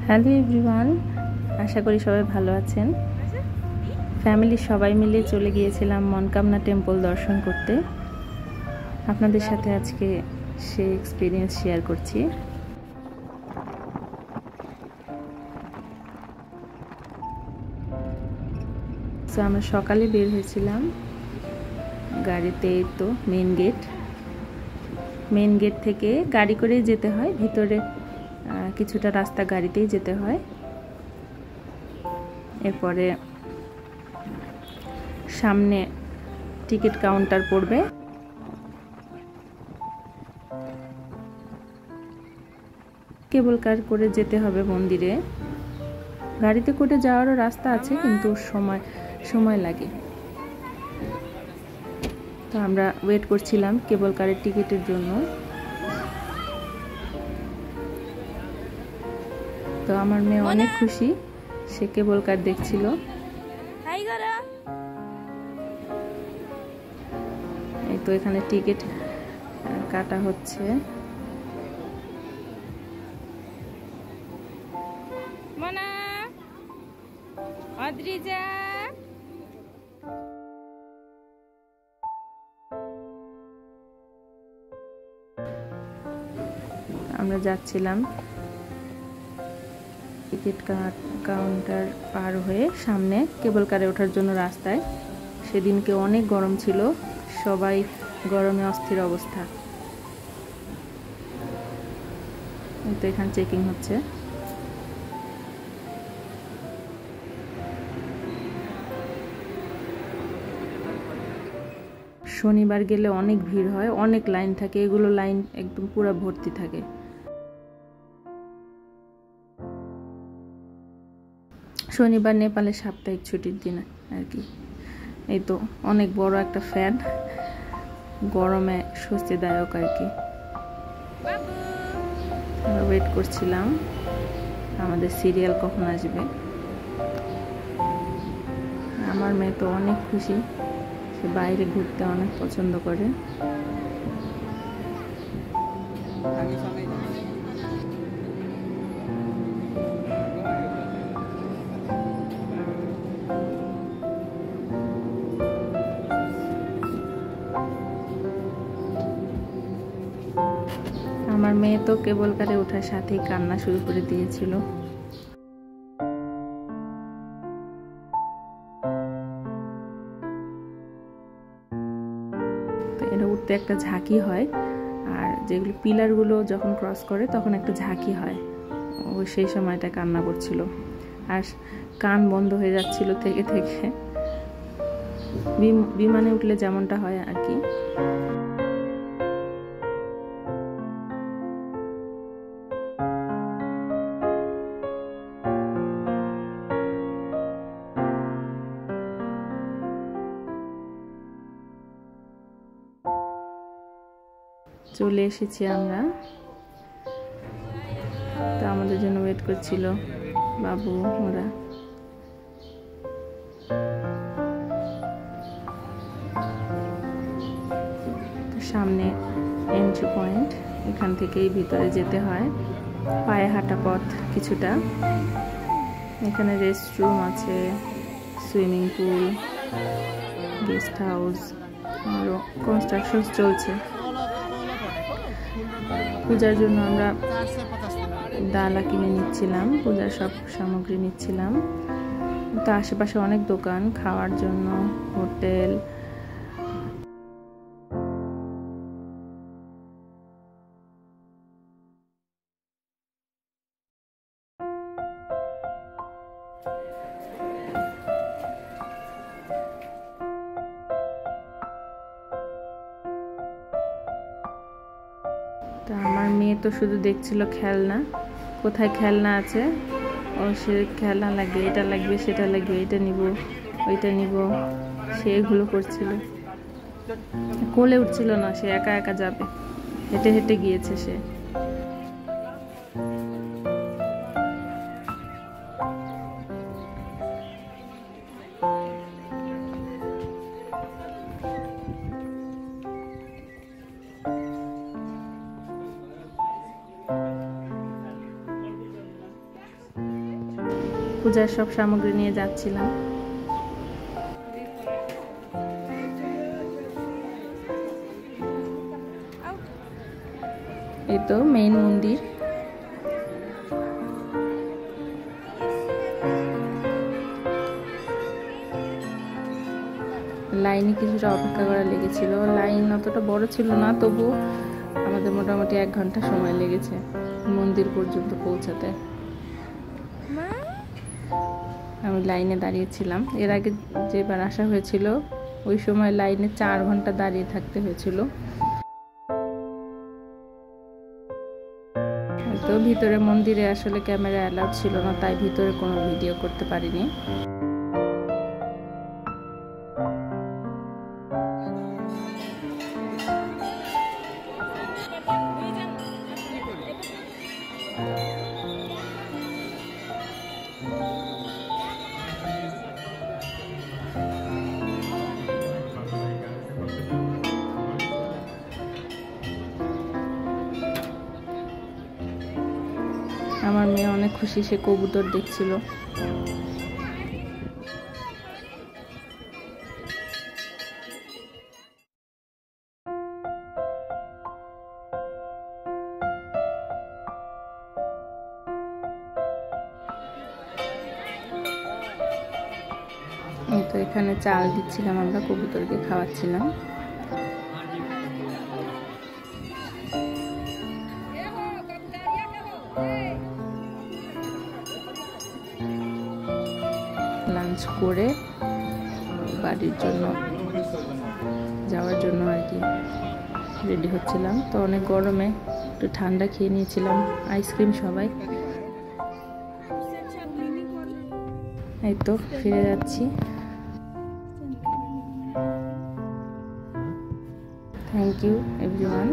Hello everyone, আশা করি সবাই ভালো আছেন। ফ্যামিলির সবাই মিলে চলে গিয়েছিলাম মনকামনা টেম্পল দর্শন করতে। আপনাদের সাথে আজকে সেই এক্সপিরিয়েন্স শেয়ার করছি। তো আমরা সকালে বের হয়েছিলাম গাড়িতে। তো মেন গেট থেকে গাড়ি করেই যেতে হয়, ভিতরে কিছুটা রাস্তা গাড়িতেই যেতে হয়। এরপরে সামনে টিকিট কাউন্টার পড়বে, কেবল কার করে যেতে হবে মন্দিরে। গাড়িতে করে যাওয়ারও রাস্তা আছে, কিন্তু সময় লাগে। তো আমরা ওয়েট করছিলাম কেবল কারের টিকিটের জন্য। তো আমার মেয়ে অনেক খুশি, সে কেবল কার দেখছিল। এই তো এখানে টিকিট কাটা হচ্ছে। আমরা যাচ্ছিলাম টিকিট কাউন্টার পার হয়ে সামনে কেবল কারে ওঠার জন্য রাস্তায়। সেদিনকে অনেক গরম ছিল, সবাই গরমে অস্থির অবস্থা। তো এখানে চেকিং হচ্ছে। শনিবার গেলে অনেক ভিড় হয়, অনেক লাইন থাকে, এগুলো লাইন একদম পুরো ভর্তি থাকে। শনিবার নেপালের সাপ্তাহিক ছুটির দিন আর কি। এই তো অনেক বড় একটা ফ্যান, গরমে স্বস্তিদায়ক আর কি। আমরা ওয়েট করছিলাম আমাদের সিরিয়াল কখন আসবে। আমার মেয়ে তো অনেক খুশি, সে বাইরে ঘুরতে অনেক পছন্দ করে। আমার মেয়ে তো কেবল কারে ওঠার সাথেই কান্না শুরু করে দিয়েছিল। তো এটা উঠতে একটা ঝাঁকি হয়, আর যেগুলো পিলারগুলো যখন ক্রস করে তখন একটা ঝাঁকি হয়। ও সেই সময়টা কান্না করছিল, আর কান বন্ধ হয়ে যাচ্ছিল থেকে থেকে। বিমানে উঠলে যেমনটা হয় আর কি। চলে এসেছি আমরা। তো আমাদের জন্য ওয়েট করছিল বাবু ওরা। সামনে এন্ট্রি পয়েন্ট, এখান থেকেই ভিতরে যেতে হয়, পায়ে হাঁটা পথ কিছুটা। এখানে রেস্টরুম আছে, সুইমিং পুল, গেস্ট হাউস, আরও কনস্ট্রাকশন চলছে। পূজার জন্য আমরা ডালা কিনে নিচ্ছিলাম, পূজার সব সামগ্রী নিচ্ছিলাম। তো আশেপাশে অনেক দোকান খাওয়ার জন্য, হোটেল। তো আমার মেয়ে তো শুধু দেখছিল খেলনা, কোথায় খেলনা আছে। ও সে খেলনা লাগবে, এটা লাগবে, সেটা লাগবে, এটা নিব, ওইটা নিব, সে এগুলো করছিল। কোলে উঠছিল না, সে একা একা যাবে, হেঁটে হেঁটে গিয়েছে সে। পূজার সব সামগ্রী নিয়ে যাচ্ছিলাম। এই তো মেইন মন্দির। লাইনে কিছুটা অপেক্ষা করা লেগেছিল। লাইন অতটা বড় ছিল না, তবু আমাদের মোটামুটি 1 ঘন্টা সময় লেগেছে মন্দির পর্যন্ত পৌঁছাতে। আমি লাইনে দাঁড়িয়েছিলাম। এর আগে যেবার আসা হয়েছিল ওই সময় লাইনে 4 ঘন্টা দাঁড়িয়ে থাকতে হয়েছিল। তো ভিতরে মন্দিরে আসলে ক্যামেরা অ্যালাউড ছিল না, তাই ভিতরে কোনো ভিডিও করতে পারিনি। আমার মেয়ে অনেক খুশি, সে কবুতর দেখছিল। তো এখানে চাল দিচ্ছিলাম, আমরা কবুতরকে খাওয়াচ্ছিলাম। লাঞ্চ করে বাড়ির জন্য যাওয়ার জন্য আর কি রেডি হচ্ছিলাম। তো অনেক গরমে একটু ঠান্ডা খেয়ে নিয়েছিলাম, আইসক্রিম সবাই। এই তো ফিরে যাচ্ছি। Thank you everyone.